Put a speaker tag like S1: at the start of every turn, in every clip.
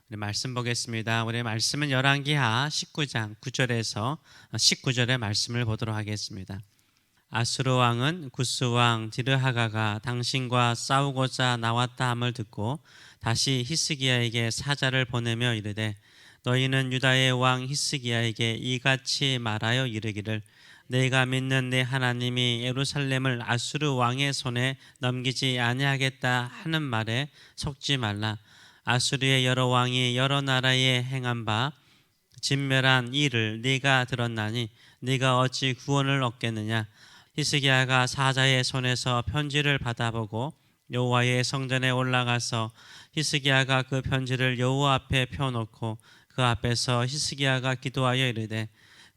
S1: 우리 말씀 보겠습니다. 우리 말씀은 열왕기하 19장 9절에서 19절의 말씀을 보도록 하겠습니다. 아수르 왕은 구스 왕 디르하가가 당신과 싸우고자 나왔다 함을 듣고 다시 히스기야에게 사자를 보내며 이르되 너희는 유다의 왕 히스기야에게 이같이 말하여 이르기를 내가 믿는 내 하나님이 예루살렘을 아수르 왕의 손에 넘기지 아니하겠다 하는 말에 속지 말라. 아수르의 여러 왕이 여러 나라에 행한 바 진멸한 일을 네가 들었나니 네가 어찌 구원을 얻겠느냐. 히스기야가 사자의 손에서 편지를 받아보고 여호와의 성전에 올라가서 히스기야가 그 편지를 여호와 앞에 펴놓고 그 앞에서 히스기야가 기도하여 이르되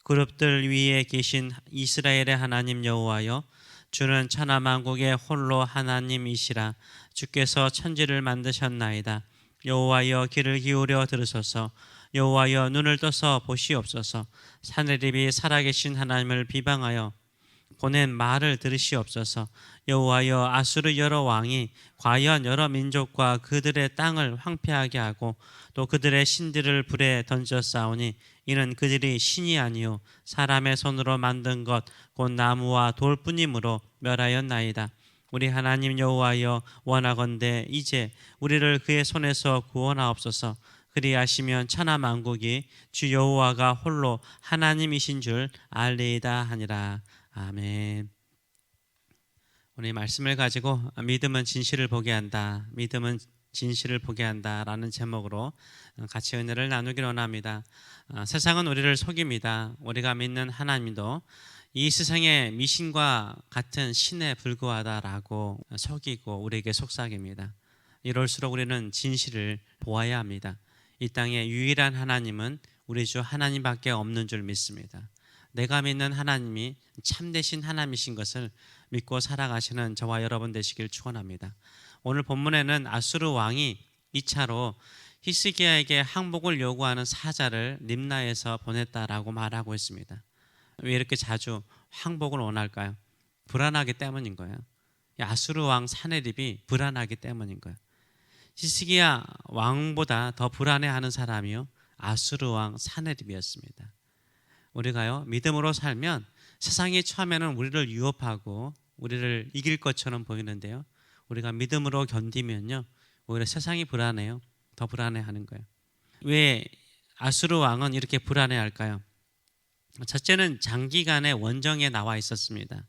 S1: 그룹들 위에 계신 이스라엘의 하나님 여호와여, 주는 천하만국의 홀로 하나님이시라. 주께서 천지를 만드셨나이다. 여호와여, 귀를 기울여 들으소서. 여호와여, 눈을 떠서 보시옵소서. 사내립이 살아계신 하나님을 비방하여 보낸 말을 들으시옵소서. 여호와여, 아수르 여러 왕이 과연 여러 민족과 그들의 땅을 황폐하게 하고 또 그들의 신들을 불에 던져 싸우니 이는 그들이 신이 아니요 사람의 손으로 만든 것 곧 나무와 돌뿐이므로 멸하였나이다. 우리 하나님 여호와여, 원하건대 이제 우리를 그의 손에서 구원하옵소서. 그리하시면 천하만국이 주 여호와가 홀로 하나님이신 줄 알리이다 하니라. 아멘. 오늘 말씀을 가지고 믿음은 진실을 보게 한다, 믿음은 진실을 보게 한다라는 제목으로 같이 은혜를 나누길 원합니다. 세상은 우리를 속입니다. 우리가 믿는 하나님도 이 세상의 미신과 같은 신에 불과하다라고 속이고 우리에게 속삭입니다. 이럴수록 우리는 진실을 보아야 합니다. 이 땅의 유일한 하나님은 우리 주 하나님밖에 없는 줄 믿습니다. 내가 믿는 하나님이 참되신 하나님이신 것을 믿고 살아가시는 저와 여러분 되시길 축원합니다. 오늘 본문에는 아수르 왕이 2차로 히스기야에게 항복을 요구하는 사자를 림나에서 보냈다라고 말하고 있습니다. 왜 이렇게 자주 항복을 원할까요? 불안하기 때문인 거예요. 아수르 왕 사내립이 불안하기 때문인 거예요. 히스기야 왕보다 더 불안해하는 사람이요 아수르 왕 사내립이었습니다. 우리가요 믿음으로 살면 세상이 처음에는 우리를 유혹하고 우리를 이길 것처럼 보이는데요, 우리가 믿음으로 견디면요 오히려 세상이 불안해요. 더 불안해하는 거예요. 왜 아수르 왕은 이렇게 불안해할까요? 첫째는 장기간의 원정에 나와 있었습니다.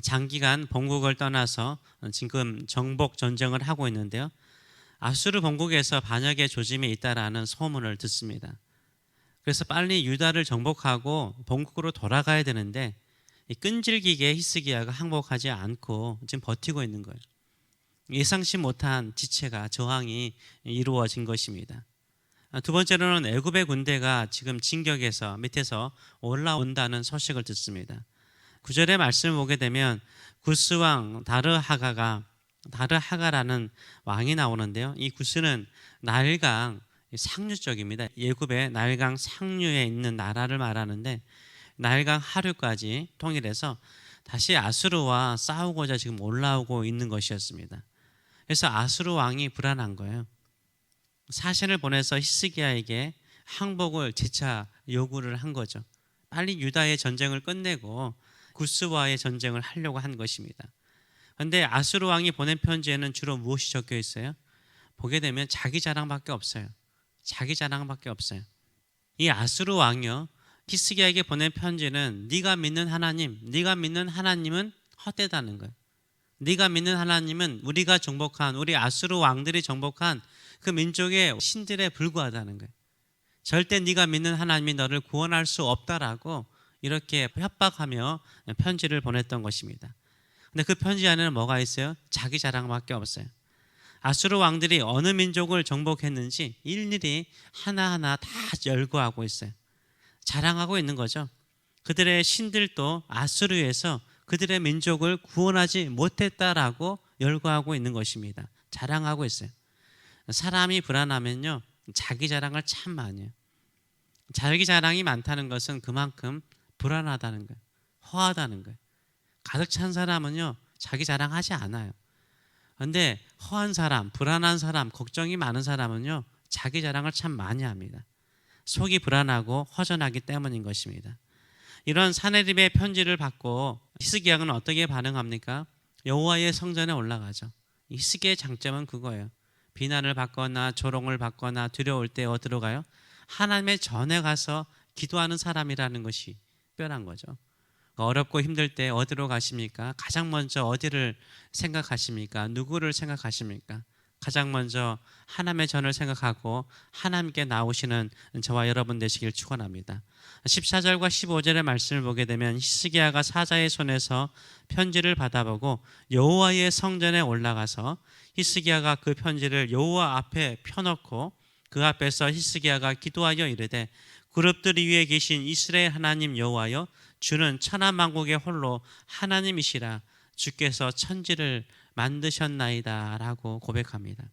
S1: 장기간 본국을 떠나서 지금 정복 전쟁을 하고 있는데요, 아수르 본국에서 반역의 조짐이 있다라는 소문을 듣습니다. 그래서 빨리 유다를 정복하고 본국으로 돌아가야 되는데 끈질기게 히스기야가 항복하지 않고 지금 버티고 있는 거예요. 예상치 못한 지체가 저항이 이루어진 것입니다. 두 번째로는 애굽의 군대가 지금 진격해서 밑에서 올라온다는 소식을 듣습니다. 9절의 말씀을 보게 되면 구스 왕 다르하가라는 왕이 나오는데요, 이 구스는 나일강 상류 쪽입니다. 애굽의 나일강 상류에 있는 나라를 말하는데 나일강 하류까지 통일해서 다시 아수르와 싸우고자 지금 올라오고 있는 것이었습니다. 그래서 아수르 왕이 불안한 거예요. 사신을 보내서 히스기야에게 항복을 재차 요구를 한 거죠. 빨리 유다의 전쟁을 끝내고 구스와의 전쟁을 하려고 한 것입니다. 그런데 아수르 왕이 보낸 편지에는 주로 무엇이 적혀 있어요? 보게 되면 자기 자랑밖에 없어요. 자기 자랑밖에 없어요. 이 아수르 왕이요 히스기야에게 보낸 편지는 네가 믿는 하나님은 헛되다는 거예요. 네가 믿는 하나님은 우리가 정복한, 우리 아수르 왕들이 정복한 그 민족의 신들에 불과하다는 거예요. 절대 네가 믿는 하나님이 너를 구원할 수 없다라고 이렇게 협박하며 편지를 보냈던 것입니다. 근데 그 편지 안에는 뭐가 있어요? 자기 자랑밖에 없어요. 아수르 왕들이 어느 민족을 정복했는지 일일이 하나하나 다 열거하고 있어요. 자랑하고 있는 거죠. 그들의 신들도 아수르에서 그들의 민족을 구원하지 못했다라고 열거하고 있는 것입니다. 자랑하고 있어요. 사람이 불안하면요 자기 자랑을 참 많이 해요. 자기 자랑이 많다는 것은 그만큼 불안하다는 거예요. 허하다는 거예요. 가득 찬 사람은요 자기 자랑하지 않아요. 그런데 허한 사람, 불안한 사람, 걱정이 많은 사람은요 자기 자랑을 참 많이 합니다. 속이 불안하고 허전하기 때문인 것입니다. 이런 사내립의 편지를 받고 히스기야는 어떻게 반응합니까? 여호와의 성전에 올라가죠. 히스기야의 장점은 그거예요. 비난을 받거나 조롱을 받거나 두려울 때 어디로 가요? 하나님의 전에 가서 기도하는 사람이라는 것이 특별한 거죠. 어렵고 힘들 때 어디로 가십니까? 가장 먼저 어디를 생각하십니까? 누구를 생각하십니까? 가장 먼저 하나님의 전을 생각하고 하나님께 나오시는 저와 여러분 되시길 축원합니다. 14절과 15절의 말씀을 보게 되면 히스기야가 사자의 손에서 편지를 받아보고 여호와의 성전에 올라가서 히스기야가 그 편지를 여호와 앞에 펴놓고 그 앞에서 히스기야가 기도하여 이르되 그룹들 위에 계신 이스라엘 하나님 여호와여 주는 천하만국의 홀로 하나님이시라 주께서 천지를 만드셨나이다 라고 고백합니다.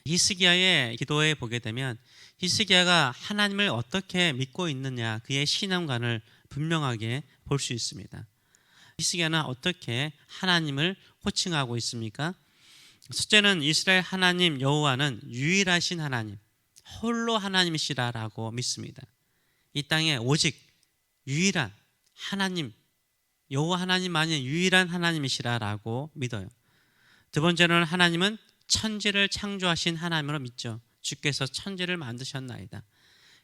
S1: 히스기야의 기도에 보게 되면 히스기야가 하나님을 어떻게 믿고 있느냐 그의 신앙관을 분명하게 볼 수 있습니다. 히스기야는 어떻게 하나님을 호칭하고 있습니까? 첫째는 이스라엘 하나님 여호와는 유일하신 하나님 홀로 하나님이시라라고 믿습니다. 이 땅에 오직 유일한 하나님 여호와 하나님만이 유일한 하나님이시라라고 믿어요. 두 번째로는 하나님은 천지를 창조하신 하나님으로 믿죠. 주께서 천지를 만드셨나이다.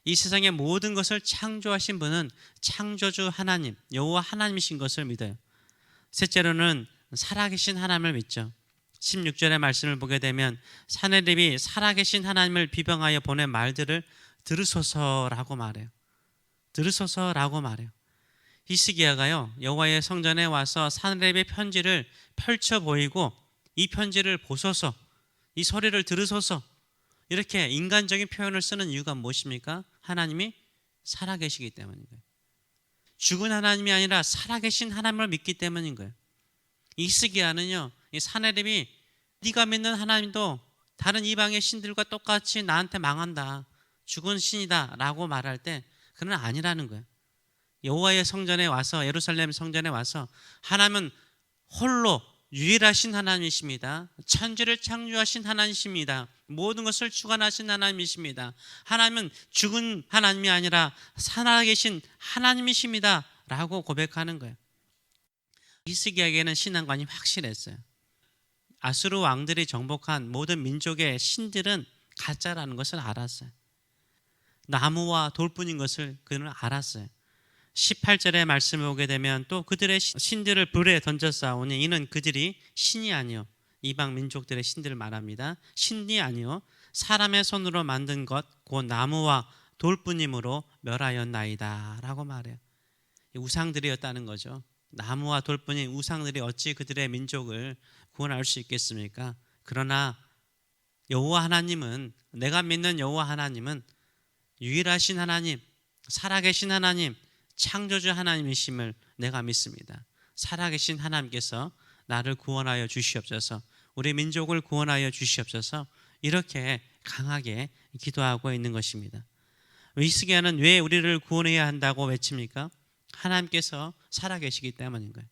S1: 이 세상의 모든 것을 창조하신 분은 창조주 하나님 여호와 하나님이신 것을 믿어요. 셋째로는 살아계신 하나님을 믿죠. 16절의 말씀을 보게 되면 사내립이 살아계신 하나님을 비방하여 보낸 말들을 들으소서라고 말해요. 들으소서라고 말해요. 히스기야가요 여호와의 성전에 와서 사내립의 편지를 펼쳐 보이고 이 편지를 보소서 이 소리를 들으소서 이렇게 인간적인 표현을 쓰는 이유가 무엇입니까? 하나님이 살아계시기 때문인 거예요. 죽은 하나님이 아니라 살아계신 하나님을 믿기 때문인 거예요. 히스기야는요 이 사내립이 네가 믿는 하나님도 다른 이방의 신들과 똑같이 나한테 망한다 죽은 신이다 라고 말할 때 그는 아니라는 거예요. 여호와의 성전에 와서 예루살렘 성전에 와서 하나님은 홀로 유일하신 하나님이십니다. 천지를 창조하신 하나님이십니다. 모든 것을 주관하신 하나님이십니다. 하나님은 죽은 하나님이 아니라 살아계신 하나님이십니다 라고 고백하는 거예요. 히스기야에게는 신앙관이 확실했어요. 아수르 왕들이 정복한 모든 민족의 신들은 가짜라는 것을 알았어요. 나무와 돌뿐인 것을 그는 알았어요. 18절의 말씀을 보게 되면 또 그들의 신들을 불에 던져 싸우니 이는 그들이 신이 아니요 이방 민족들의 신들을 말합니다. 신이 아니요 사람의 손으로 만든 것 곧 나무와 돌뿐이므로 멸하였나이다 라고 말해요. 우상들이었다는 거죠. 나무와 돌뿐인 우상들이 어찌 그들의 민족을 구원할 수 있겠습니까? 그러나 여호와 하나님은 내가 믿는 여호와 하나님은 유일하신 하나님 살아계신 하나님 창조주 하나님이심을 내가 믿습니다. 살아계신 하나님께서 나를 구원하여 주시옵소서 우리 민족을 구원하여 주시옵소서 이렇게 강하게 기도하고 있는 것입니다. 히스기야는 왜 우리를 구원해야 한다고 외칩니까? 하나님께서 살아계시기 때문인 거예요.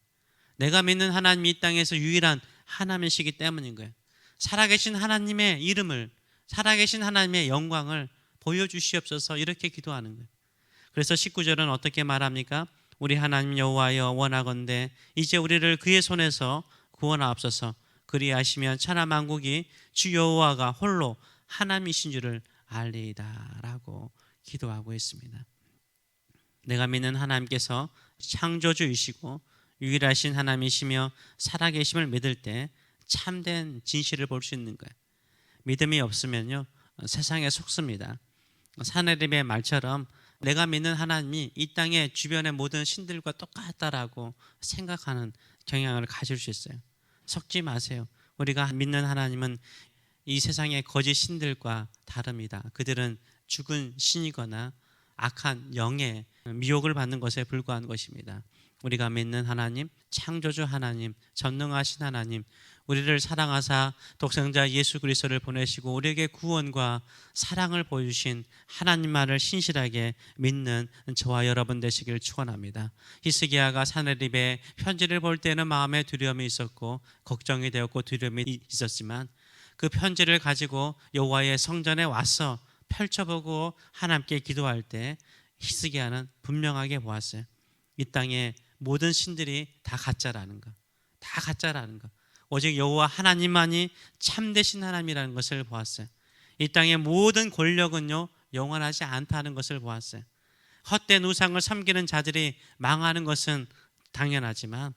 S1: 내가 믿는 하나님이 이 땅에서 유일한 하나님이시기 때문인 거예요. 살아계신 하나님의 이름을 살아계신 하나님의 영광을 보여주시옵소서 이렇게 기도하는 거예요. 그래서 19절은 어떻게 말합니까? 우리 하나님 여호와여 원하건대 이제 우리를 그의 손에서 구원하옵소서 그리하시면 천하만국이 주 여호와가 홀로 하나님이신 줄을 알리이다 라고 기도하고 있습니다. 내가 믿는 하나님께서 창조주이시고 유일하신 하나님이시며 살아계심을 믿을 때 참된 진실을 볼 수 있는 거예요. 믿음이 없으면요 세상에 속습니다. 사내립의 말처럼 내가 믿는 하나님이 이 땅의 주변의 모든 신들과 똑같다라고 생각하는 경향을 가질 수 있어요. 속지 마세요. 우리가 믿는 하나님은 이 세상의 거짓 신들과 다릅니다. 그들은 죽은 신이거나 악한 영의 미혹을 받는 것에 불과한 것입니다. 우리가 믿는 하나님, 창조주 하나님, 전능하신 하나님, 우리를 사랑하사 독생자 예수 그리스도를 보내시고 우리에게 구원과 사랑을 보여주신 하나님만을 신실하게 믿는 저와 여러분 되시길 축원합니다. 히스기야가 사내립의 편지를 볼 때는 마음에 두려움이 있었고 걱정이 되었고 두려움이 있었지만 그 편지를 가지고 여호와의 성전에 와서 펼쳐보고 하나님께 기도할 때 히스기야는 분명하게 보았어요. 이 땅의 모든 신들이 다 가짜라는 것, 다 가짜라는 것. 오직 여호와 하나님만이 참되신 하나님이라는 것을 보았어요. 이 땅의 모든 권력은요 영원하지 않다는 것을 보았어요. 헛된 우상을 섬기는 자들이 망하는 것은 당연하지만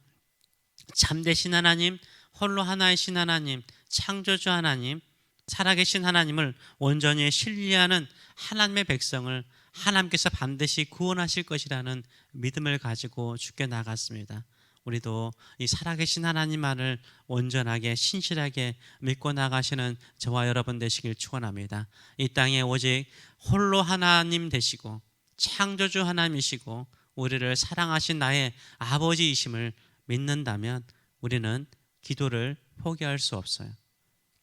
S1: 참되신 하나님, 홀로 하나이신 하나님, 창조주 하나님, 살아계신 하나님을 온전히 신뢰하는 하나님의 백성을 하나님께서 반드시 구원하실 것이라는 믿음을 가지고 죽게 나갔습니다. 우리도 이 살아계신 하나님만을 온전하게 신실하게 믿고 나가시는 저와 여러분 되시길 축원합니다. 이 땅에 오직 홀로 하나님 되시고 창조주 하나님이시고 우리를 사랑하신 나의 아버지이심을 믿는다면 우리는 기도를 포기할 수 없어요.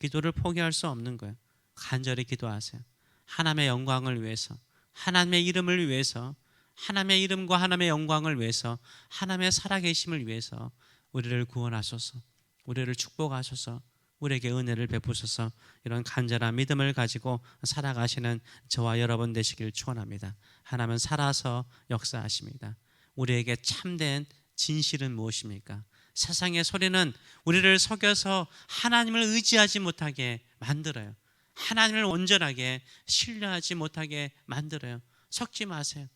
S1: 기도를 포기할 수 없는 거예요. 간절히 기도하세요. 하나님의 영광을 위해서, 하나님의 이름을 위해서, 하나님의 이름과 하나님의 영광을 위해서, 하나님의 살아계심을 위해서 우리를 구원하소서, 우리를 축복하소서, 우리에게 은혜를 베푸소서. 이런 간절한 믿음을 가지고 살아가시는 저와 여러분 되시길 축원합니다. 하나님은 살아서 역사하십니다. 우리에게 참된 진실은 무엇입니까? 세상의 소리는 우리를 속여서 하나님을 의지하지 못하게 만들어요. 하나님을 온전하게 신뢰하지 못하게 만들어요. 속지 마세요.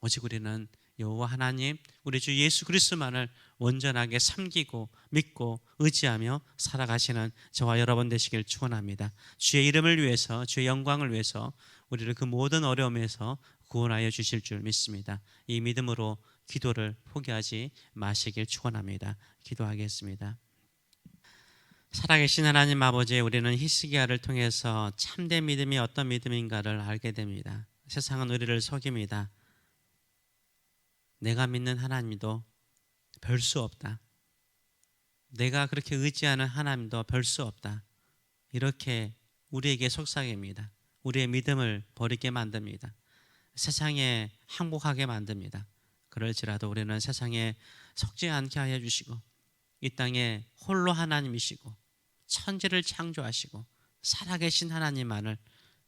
S1: 오직 우리는 여호와 하나님, 우리 주 예수 그리스도만을 온전하게 섬기고 믿고 의지하며 살아가시는 저와 여러분 되시길 축원합니다. 주의 이름을 위해서, 주의 영광을 위해서 우리를 그 모든 어려움에서 구원하여 주실 줄 믿습니다. 이 믿음으로 기도를 포기하지 마시길 축원합니다. 기도하겠습니다. 살아계신 하나님 아버지, 우리는 히스기야를 통해서 참된 믿음이 어떤 믿음인가를 알게 됩니다. 세상은 우리를 속입니다. 내가 믿는 하나님도 별 수 없다. 내가 그렇게 의지하는 하나님도 별 수 없다. 이렇게 우리에게 속삭입니다. 우리의 믿음을 버리게 만듭니다. 세상에 항복하게 만듭니다. 그럴지라도 우리는 세상에 속지 않게 하여 주시고 이 땅에 홀로 하나님이시고 천지를 창조하시고 살아계신 하나님만을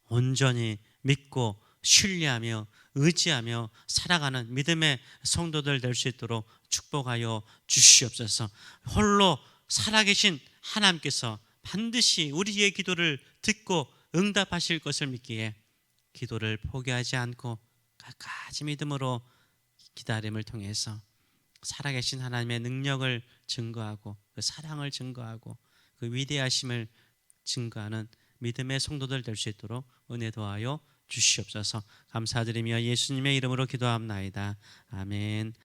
S1: 온전히 믿고 신뢰하며 의지하며 살아가는 믿음의 성도들 될 수 있도록 축복하여 주시옵소서. 홀로 살아계신 하나님께서 반드시 우리의 기도를 듣고 응답하실 것을 믿기에 기도를 포기하지 않고 끝까지 믿음으로 기다림을 통해서 살아계신 하나님의 능력을 증거하고 그 사랑을 증거하고 그 위대하심을 증거하는 믿음의 성도들 될 수 있도록 은혜 도하여 주시옵소서. 감사드리며 예수님의 이름으로 기도합나이다. 아멘.